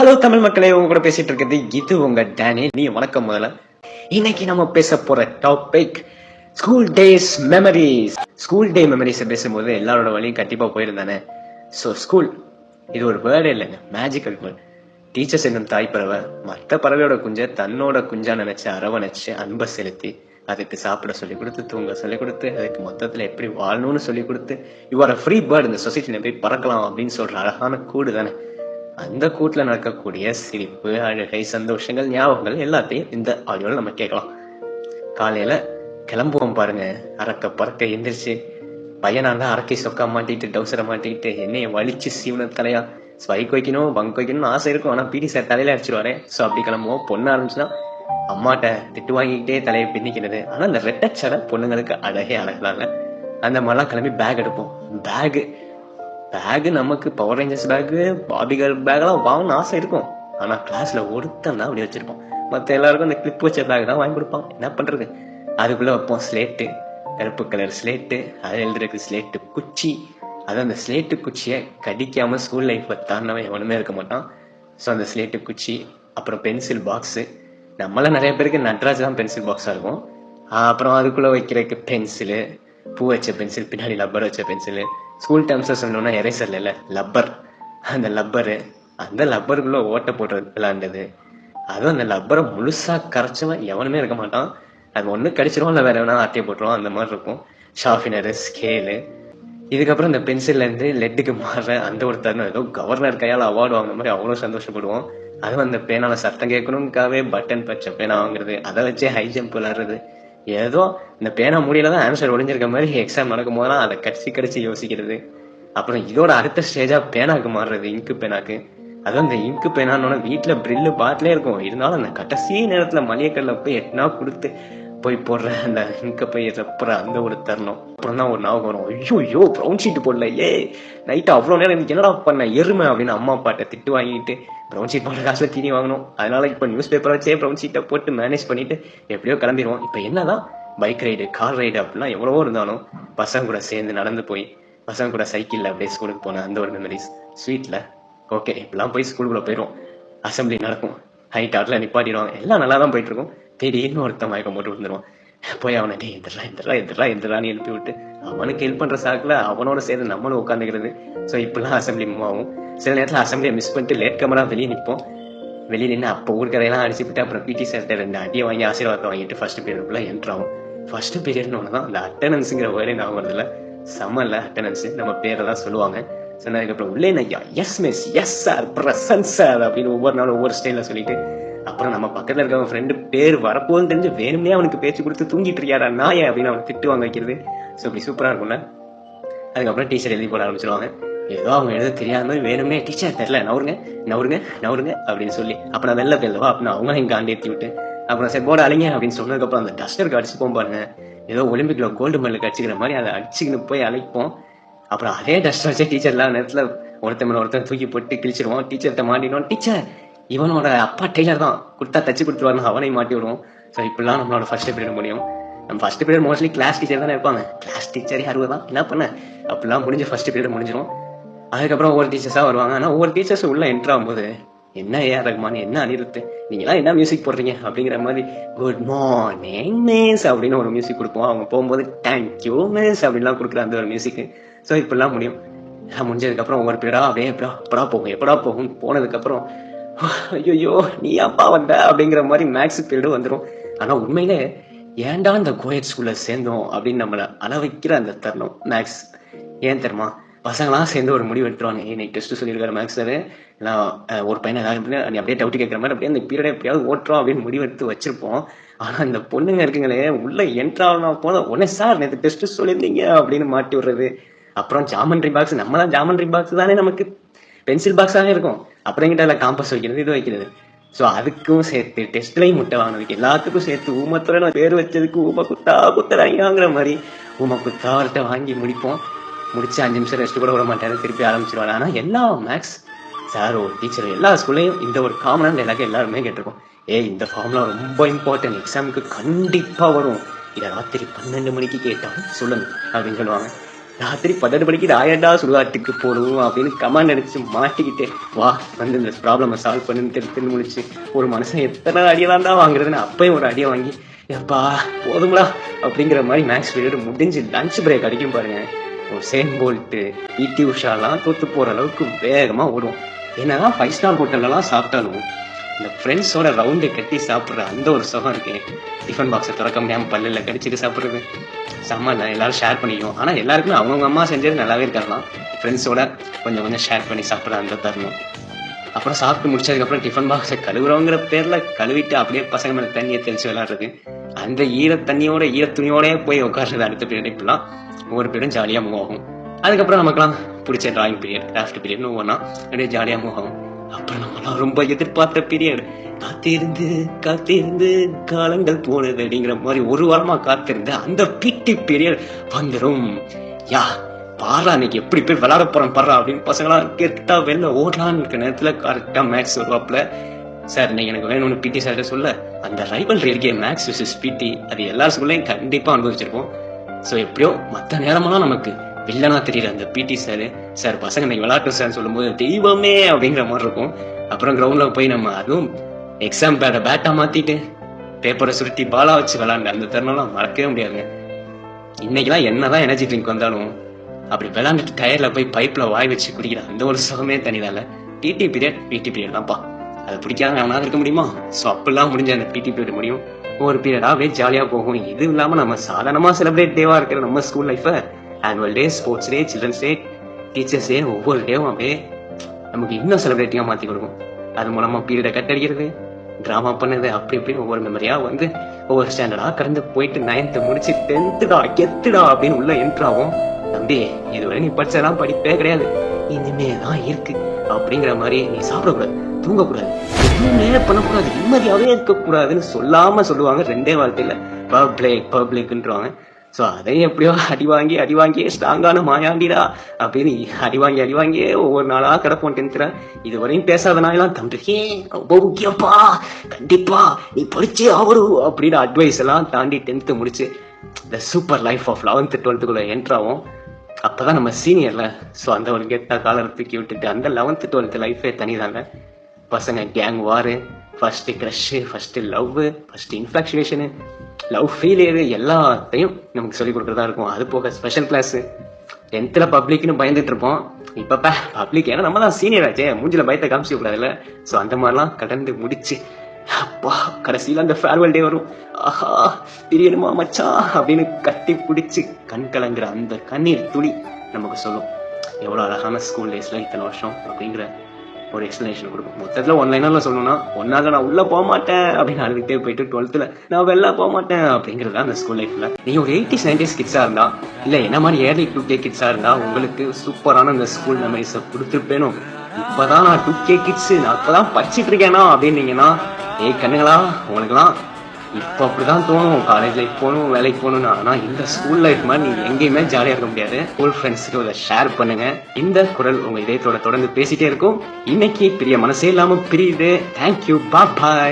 Hello Tamil மக்களே, உங்க கூட பேசிட்டு இருக்கிறது இது உங்க டேனி. நீ வணக்கம். முதல்ல இன்னைக்கு நம்ம பேச போற topic school days memories. School day memories பேசும்போது எல்லாரோட வழியும் கண்டிப்பா போயிருந்தானே. ஸோ ஸ்கூல் இது ஒரு வேர்டே இல்லைங்க, மேஜிக்கல் வேர்ட். டீச்சர்ஸ் என்னும் தாய் பறவை மற்ற பறவையோட குஞ்ச தன்னோட குஞ்சா நினைச்சு அரவணைச்சு அன்பை செலுத்தி அதுக்கு சாப்பிட சொல்லி கொடுத்து தூங்க சொல்லி கொடுத்து அதுக்கு மொத்தத்துல எப்படி வாழணும்னு சொல்லி கொடுத்து you are a free bird, இந்த சொசைட்டில போய் பறக்கலாம் அப்படின்னு சொல்ற அழகான கூடு தானே. அந்த கூட்டுல நடக்கக்கூடிய சிரிப்பு, அழுகை, சந்தோஷங்கள், ஞாபகங்கள் எல்லாத்தையும் இந்த ஆடியோல நம்ம கேட்கலாம். காலையில கிளம்புவோம் பாருங்க, அறக்க பறக்க எந்திரிச்சு பையனா இருந்தா அரக்கை சொக்கா மாட்டிட்டு டவுசரை மாட்டிக்கிட்டு என்னைய வலிச்சு சீவன தலையா ஸ்பைக் வைக்கணும் பங்க் வைக்கணும்னு ஆசை இருக்கும். ஆனா பிடி சார் தலையில அடிச்சிருவாரு. ஸோ அப்படி கிளம்புவோம். பொண்ணு ஆரம்பிச்சுன்னா அம்மாட்ட திட்டு வாங்கிக்கிட்டே தலையை பின்னிக்கிறது. ஆனா இந்த ரெட்டச்சடை பொண்ணுங்களுக்கு அழகே அழகலாங்க. அந்த மாதிரிலாம் கிளம்பி பேக் எடுப்போம். பேகு நமக்கு பவர் ரேஞ்சர்ஸ் பேகு, பாபிகர் பேக்லாம் வாங்கணும்னு ஆசை இருக்கும். ஆனா கிளாஸ்ல ஒருத்தன் தான் அப்படி வச்சிருப்போம். மற்ற எல்லாருக்கும் அந்த கிளிப் வச்ச பேக் தான் வாங்கி கொடுப்பான். என்ன பண்றது, அதுக்குள்ள வைப்போம் ஸ்லேட்டு, கருப்பு கலர் ஸ்லேட்டு, அது எழுதுறதுக்கு ஸ்லேட்டு குச்சி. அது அந்த ஸ்லேட்டு குச்சியை கடிக்காம ஸ்கூல் லைஃப்ல தாண்டவன் எவனுமே இருக்க மாட்டான். ஸோ அந்த ஸ்லேட்டு குச்சி, அப்புறம் பென்சில் பாக்ஸு. நம்மள நிறைய பேருக்கு நட்ராஜ் தான் பென்சில் பாக்ஸா இருக்கும். அப்புறம் அதுக்குள்ள வைக்கிறதுக்கு பென்சிலு, பூ வச்ச பென்சில், பின்னாடி லப்பர் வச்ச பென்சிலு. ஸ்கூல் டைம்ஸ்ல சொல்லணும்னா எரேசர்ல இல்ல லப்பர். அந்த லப்பருக்குள்ள ஓட்ட போடுறது விளையாண்டது. அதுவும் அந்த லப்பரை முழுசா கரைச்சவன் எவனுமே இருக்க மாட்டான். அது ஒண்ணு கடிச்சிருவோம், இல்ல வேற எவனா ஆட்டையை போட்டுருவோம். அந்த மாதிரி இருக்கும். Sharpener, scale. இதுக்கப்புறம் இந்த பென்சில்ல இருந்து லெட்டுக்கு மாறுற அந்த ஒரு தருணம், ஏதோ கவர்னர் கையால் அவார்டு வாங்குற மாதிரி அவ்வளவு சந்தோஷப்படுவோம். அதுவும் அந்த பேனால சத்தம் கேட்கணும்காவே பட்டன் பச்சை பேனா வாங்குறது, அதை வச்சே ஹை ஜம்ப் விளையாடுறது. ஏதோ இந்த பேனா முடியல தான் ஆன்சர் ஒளிஞ்சிருக்க மாதிரி எக்ஸாம் நடக்கும் போதெல்லாம் அதை கடிச்சு யோசிக்கிறது. அப்புறம் இதோட அடுத்த ஸ்டேஜா பேனாக்கு மாறுறது, இங்கு பேனாக்கு. அதுவும் இந்த இங்கு பேனான்னு வீட்டுல பிரில்லு பாட்டிலே இருக்கும். இருந்தாலும் அந்த கடைசி நேரத்துல மளிகைக்கல்ல போய் எட்டனா கொடுத்து போய் போடுற அந்த இங்க போய் ரப்புற அந்த ஒரு தருணம். அப்புறம் தான் ஒரு ஞாபகம் வரும், ஐயோ ப்ரௌன் ஷீட் போடல, நைட்டு அவ்வளவு நேரம் எனக்கு என்னடா பண்ண எருமை அப்படின்னு அம்மா அப்பாட்ட திட்டு வாங்கிட்டு ப்ரௌன் ஷீட் போடுற காசுல தீனி வாங்கணும். அதனால இப்ப நியூஸ் பேப்பர் வச்சே ப்ரௌன் ஷீட்டை போட்டு மேனேஜ் பண்ணிட்டு எப்படியோ கிளம்பிடுவோம். இப்ப என்னதான் பைக் ரைடு, கார் ரைடு அப்படிலாம் எவ்வளவோ இருந்தாலும் பசங்க கூட சேர்ந்து நடந்து போய் பசங்க கூட சைக்கிள்ல அப்படியே ஸ்கூலுக்கு போன அந்த ஒரு மெமரிஸ். ஸ்வீட்ல ஓகே இப்பெல்லாம் போய் ஸ்கூலுக்குள்ள போயிடும். அசம்பிளி நடக்கும், ஹைட் ஆட்ல நிப்பாட்டிடுவாங்க, எல்லாம் நல்லா தான் போயிட்டு இருக்கும். திடீர்னு ஒருத்தன் மயக்கம் போட்டு விழுந்துருவான். போய் அவனை டே எந்திரான்னு எழுப்பி விட்டு அவனுக்கு ஹெல்ப் பண்ற சாக்குல அவனோட சேர்ந்து நம்மளும் உட்காந்துக்கிறது. ஸோ இப்பெல்லாம் அசம்பிளி மூவ் ஆகும். சில நேரத்தில் அசம்பிளியை மிஸ் பண்ணிட்டு லேட் கமரா வெளியே நிற்போம். வெளியே நின்று அப்போ ஊர்க்கரையெல்லாம் அடிச்சுட்டு அப்புறம் பிடி சார்ட்ட 2 அடியை வாங்கி ஆசீர்வாதத்தை வாங்கிட்டு ஃபர்ஸ்ட் பீரியடுக்குள்ள என்ட்ரு ஆகும். ஃபர்ஸ்ட் பீரியட்னு ஒன்று தான் அந்த அட்டண்டன்ஸுங்கிற வேர்டே நான் வருதுல. சம்மல்ல அட்டண்டன்ஸ் நம்ம பேரை தான் சொல்லுவாங்க. சொன்னதுக்கப்புறம் உள்ளே ஐயா yes miss, yes sir, present sir அப்படின்னு ஒவ்வொரு நாளும் ஒவ்வொரு ஸ்டைல சொல்லிட்டு அப்புறம் நம்ம பக்கத்துல இருக்க ஃப்ரெண்டு பேர் வரப்போன்னு தெரிஞ்சு வேணும்னே அவனுக்கு பேச்சு கொடுத்து தூங்கிட்டு இருக்கியாரா நாய அப்படின்னு அவனை திட்டு வாங்க வைக்கிறது. ஸோ இப்படி சூப்பரா இருக்கும்ல. அதுக்கப்புறம் டீச்சர் எழுதி போட ஆரம்பிச்சிருவாங்க. ஏதோ அவங்க எழுத தெரியாத வேணும்னே டீச்சர் தெரியல நவருங்க அப்படின்னு சொல்லி அப்புறம் வெளில போயிடுவா அப்படின்னு அவங்க இங்க ஆண்டேத்தி விட்டு அப்புறம் சரி போட அழிங்க அப்படின்னு சொன்னதுக்கப்புறம் அந்த டஸ்டருக்கு அடிச்சுப்போம் பாருங்க. ஏதோ ஒலிம்பிக்ல கோல்டு மெடலுக்கு அடிச்சுக்கிற மாதிரி அதை அடிச்சுக்கின்னு போய் அழைப்போம். அப்புறம் அதே டஸ்டர் வச்சு டீச்சர் எல்லாம் நேரத்துல ஒருத்தன் தூக்கி போட்டு கிழிச்சிருவோம். டீச்சர்கிட்ட மாட்டிடுவோம். டீச்சர் இவனோட அப்பா டெய்லர் தான், கொடுத்தா தச்சு கொடுத்துருவாருன்னு அவனை மாட்டி விடுவோம். ஸோ இப்படிலாம் நம்மளோட ஃபர்ஸ்ட் பீரியட் முடியும். நம்ம first period mostly class teacher தானே இருப்பாங்க. கிளாஸ் டீச்சரே 60 தான், என்ன பண்ண அப்படிலாம் முடிஞ்சு ஃபர்ஸ்ட் பீரியட் முடிஞ்சிடும். அதுக்கப்புறம் ஒவ்வொரு டீச்சர்ஸா வருவாங்க. ஆனால் ஒவ்வொரு டீச்சர்ஸ் உள்ள என்ட்ரு ஆகும்போது என்ன ஏஆர் ரஹ்மான், என்ன அனிருத், நீங்களாம் என்ன மியூசிக் போடுறீங்க அப்படிங்கிற மாதிரி குட் மார்னிங் மிஸ் அப்படின்னு ஒரு மியூசிக் கொடுப்போம். அவங்க போகும்போது தேங்க்யூ மிஸ் அப்படின்லாம் கொடுக்குற அந்த ஒரு மியூசிக். ஸோ இப்படிலாம் முடியும். முடிஞ்சதுக்கப்புறம் ஒவ்வொரு பீரியடா அப்படியே எப்படா போகும் போனதுக்கப்புறம் ஐயோ நீ அப்பா வந்த அப்படிங்கிற மாதிரி மேக்ஸ் பீரியடு வந்துடும். ஆனா உண்மையிலே ஏன்டா இந்த கோயட் ஸ்கூல்ல சேர்ந்தோம் அப்படின்னு நம்மள அளவைக்கிற அந்த தருணம் மேக்ஸ். ஏன் தெரியுமா, பசங்களாம் சேர்ந்து ஒரு முடிவு எடுத்துருவாங்க. இன்னைக்கு டெஸ்ட் சொல்லியிருக்காரு மேக்ஸ் சார், நான் ஒரு பையனை நீ அப்படியே டவுட் கேட்குற மாதிரி அப்படியே அந்த பீரியடை எப்படியாவது ஓட்டுறோம் அப்படின்னு முடிவு எடுத்து வச்சிருப்போம். ஆனா இந்த பொண்ணுங்க இருக்குங்களே உள்ள என்ட்ரானா போன உடனே சார் நேற்று டெஸ்ட் சொல்லியிருந்தீங்க அப்படின்னு மாட்டி விடுறது. அப்புறம் ஜாமெண்ட்ரி பாக்ஸ், நம்ம தான் ஜாமெண்ட்ரி பாக்ஸ் தானே நமக்கு பென்சில் பாக்ஸாக இருக்கும். அப்புறம் எங்கிட்ட அதில் காம்பஸ் வைக்கிறது, இது வைக்கிறது. ஸோ அதுக்கும் சேர்த்து டெஸ்ட்லையும் முட்டை வாங்கினதுக்கு எல்லாத்துக்கும் சேர்த்து ஊமத்துல பேர் வச்சதுக்கு ஊம குத்தாங்கிற மாதிரி ஊம குத்தாவர்கிட்ட வாங்கி முடிப்போம். முடிச்சு 5 நிமிஷம் ரெஸ்ட் கூட விட மாட்டாரு, திருப்பி ஆரம்பிச்சிருவாங்க. ஆனால் எல்லா மேக்ஸ் சாரோ டீச்சரோ எல்லா ஸ்கூல்லையும் இந்த ஒரு காமனான டைலாக் எல்லாருமே கேட்டிருக்கோம். இந்த ஃபார்முலா ரொம்ப இம்பார்ட்டன்ட், எக்ஸாமுக்கு கண்டிப்பா வரும், இதை ராத்திரி 12 மணிக்கு கேட்டாலும் சொல்லுங்க அப்படின்னு சொல்லுவாங்க. ராத்திரி 12 மணிக்கு ஆயண்டா சுடுகாட்டுக்கு போகணும் அப்படின்னு கமாண்ட் அடிச்சு மாட்டிக்கிட்டு வா வந்து இந்த ப்ராப்ளமை சால்வ் பண்ணுன்னு தெரிஞ்சு முடிச்சு ஒரு மனுஷன் எத்தனை அடியெல்லாம் தான் வாங்குறதுன்னு அப்பயும் ஒரு அடியை வாங்கி எப்பா போதுங்களா அப்படிங்கிற மாதிரி மேக்ஸ் பீரியட் முடிஞ்சு லஞ்ச் பிரேக் அடிக்கும் பாருங்க. ஒரு சேன் போல்ட்டு பிடி உஷாலாம் தோத்து போற அளவுக்கு வேகமா ஓடும். என்னதான் 5 ஸ்டார் ஹோட்டல்லாம் சாப்பிட்டாலும் இந்த ஃப்ரெண்ட்ஸோட ரவுண்டு கட்டி சாப்பிட்ற அந்த ஒரு சுகம் இருக்கு. டிஃபன் பாக்ஸை திறக்க முடியாம பல்லில் கடிச்சிட்டு சாப்பிட்றது செம்ம இல்லை, எல்லாரும் ஷேர் பண்ணிக்குவோம். ஆனால் எல்லாருக்குமே அவங்கவுங்க அம்மா செஞ்சது நல்லாவே இருக்கலாம். ஃப்ரெண்ட்ஸோட கொஞ்சம் கொஞ்சம் ஷேர் பண்ணி சாப்பிட்ற அந்த தருணம். அப்புறம் சாப்பிட்டு முடிச்சதுக்கப்புறம் டிஃபன் பாக்ஸை கழுவுறோங்கிற பேரில் கழுவிட்டு அப்படியே பசங்க மேலே தண்ணியை தெளிச்சு விளையாடுறது, அந்த ஈரத்தண்ணியோட ஈரத்துணியோடய போய் உட்காடுறது அடுத்த பீரியட். இப்பெல்லாம் ஒவ்வொரு பீரியடும் ஜாலியாக மூவ் ஆகும். அதுக்கப்புறம் நமக்குலாம் பிடிச்ச டிராயிங் பீரியட், கிராஃப்ட் பீரியட்னு ஒவ்வொன்றா அப்படியே ஜாலியாக மூவ் ஆகும். அப்புறம் நம்மளாம் ரொம்ப எதிர்பார்த்த பீரியட், காத்திருந்து காத்திருந்து காலங்கள் போனது அப்படிங்கிற மாதிரி ஒரு வாரமா காத்திருந்து அந்த பிடி பீரியட் வந்துடும். யா பாரா இன்னைக்கு எப்படி போய் விளையாட போறோம் பாரா அப்படின்னு பசங்களாம் கரெக்டா வெளில ஓடலான்னு இருக்க நேரத்துல கரெக்டா மேக்ஸ் வருவாப்புல. சார் இன்னைக்கு எனக்கு வேணும்னு பிடி சார்ட்ட சொல்ல அந்த ரைவல் இருக்கே மேக்ஸ் விசஸ் பிடி, அது எல்லா ஸ்கூல்லையும் கண்டிப்பா அனுபவிச்சிருப்போம். ஸோ எப்படியோ மற்ற நேரமெல்லாம் நமக்கு வில்லனா தெரியல அந்த பிடி சார் பசங்க இன்னைக்கு விளையாட்டு சார்னு சொல்லும் போது தெய்வமே அப்படிங்கிற மாதிரி இருக்கும். அப்புறம் கிரவுண்ட்ல போய் நம்ம அதுவும் எக்ஸாம் பேட்டா மாத்திட்டு பேப்பரை சுருட்டி பாலா வச்சு விளையாண்டு அந்த தருணம்லாம் மறக்கவே முடியாதுங்க. இன்னைக்கெல்லாம் என்னதான் எனர்ஜி ட்ரிங்க் வந்தாலும் அப்படி விளையாண்டுட்டு டயர்ல போய் பைப்ல வாய் வச்சு குடிக்கிற அந்த ஒரு சுகமே தனிதால. பிடி பீரியட் தான்ப்பா, அதை பிடிக்காத அவனால இருக்க முடியுமா? ஸோ அப்பெல்லாம் முடிஞ்ச அந்த பிடி பீரியட் முடியும். ஒரு பீரியடாவே ஜாலியா போகும். இது இல்லாம நம்ம சாதாரணமா செலிப்ரேட் டேவா இருக்கிற நம்ம ஸ்கூல் லைஃபை annual day, sports day, children's day, teachers day ஒவ்வொரு டேவும் அப்படியே நமக்கு இன்னும் செலிப்ரேட்டிங்கா மாத்தி கொடுக்கும். அது மூலமா பீரியடை கட்டடிக்கிறது, டிராமா பண்ணது, அப்படி இப்படின்னு ஒவ்வொரு மெமரியா வந்து ஒவ்வொரு ஸ்டாண்டர்டா கடந்து போயிட்டு 9th முடிச்சு 10th கெத்துடா அப்படின்னு உள்ள என்ட்ராவும். தம்பி இதுவரை நீ படிச்சதெல்லாம் படிப்பே கிடையாது, இனிமேதான் இருக்கு அப்படிங்கிற மாதிரி நீ சாப்பிடக்கூடாது, தூங்கக்கூடாது, எதுவுமே பண்ணக்கூடாது, நிம்மதியாவே இருக்கக்கூடாதுன்னு சொல்லாம சொல்லுவாங்க. 2 வார்த்தையில பப்ளிக்ன்றாங்க. ஸோ அதையும் எப்படியோ அடி வாங்கி ஸ்ட்ராங்கான மாயாண்டிடா அப்படின்னு அடி வாங்கியே ஒவ்வொரு நாளா கிடப்போம் 10th. இதுவரையும் பேசாதனாலாம் தம்பிக்கே ரொம்ப முக்கியப்பா, கண்டிப்பா நீ படிச்சே ஆகணும் அப்படின்னு அட்வைஸ் எல்லாம் தாண்டி 10th முடிச்சு the super life of 11th 12th என்ட்ராவும். அப்பதான் நம்ம சீனியர்ல. ஸோ அந்த ஒரு கெட்டா காலர் தூக்கி விட்டுட்டு அந்த 11th 12th லைஃபே தனிதாங்க. பசங்க கேங் வாரு, first crush, first love, first infatuation, love failure எல்லாத்தையும் நமக்கு சொல்லிக் கொடுக்குறதா இருக்கும். அது போக ஸ்பெஷல் கிளாஸ், 10th பப்ளிக்னு பயந்துட்டு இருப்போம். இப்ப பப்ளிக் ஏன்னா நம்ம தான் சீனியர் ஆச்சே, மூஞ்சில பயத்தை காமிச்சிக்க கூடாதுல்ல. ஸோ அந்த மாதிரிலாம் கடந்து முடிச்சு அப்பா கடைசியில அந்த ஃபேர்வெல் டே வரும். ஆஹா பிரியணுமா மச்சான் அப்படின்னு கட்டி பிடிச்சி கண் கலங்குற அந்த கண்ணீர் துளி நமக்கு சொல்லும் எவ்வளவு அழகான ஸ்கூல் டேஸ்ல இத்தனை வருஷம் அப்படிங்கிற ஒரு எக்ஸ்பிளனேஷன் கொடுக்கும். மொத்தத்துல ஒன்லைனர்ல சொல்லணும்னா, ஒன்னாவது நான் உள்ள போக மாட்டேன் அப்படின்னு அழுதுகிட்டே போயிட்டு 12th நான் வெளில போக மாட்டேன் அப்படிங்கறதா அந்த ஸ்கூல் லைஃப்ல. நீங்க ஒரு 80s 90s கிட்ஸா இருந்தா, இல்ல என்ன மாதிரி ஏர்லி 2K கிட்ஸா இருந்தா உங்களுக்கு சூப்பரான அந்த ஸ்கூல் மெமரிஸ கொடுத்துருப்பேனும். இப்பதான் நான் 2K கிட்ஸ், நான் இப்பதான் படிச்சுட்டு இருக்கேனா அப்படின்னீங்கன்னா, கண்ணுங்களா உங்களுக்குலாம் இப்போ அப்படிதான் தோணும் காலேஜ் லைஃப் போகணும், வேலைக்கு போகணும்னு. ஆனா இந்த ஸ்கூல் லைஃப் மாதிரி நீங்க எங்கேயுமே ஜாலியா இருக்க முடியாது. ஸ்கூல் ஃப்ரெண்ட்ஸுக்கு இதை ஷேர் பண்ணுங்க. இந்த குரல் உங்க இதயத்தோட தொடர்ந்து பேசிட்டே இருக்கும். இன்னைக்கு பிரிய மனசே இல்லாம பிரியுது. தேங்க்யூ, பாய்.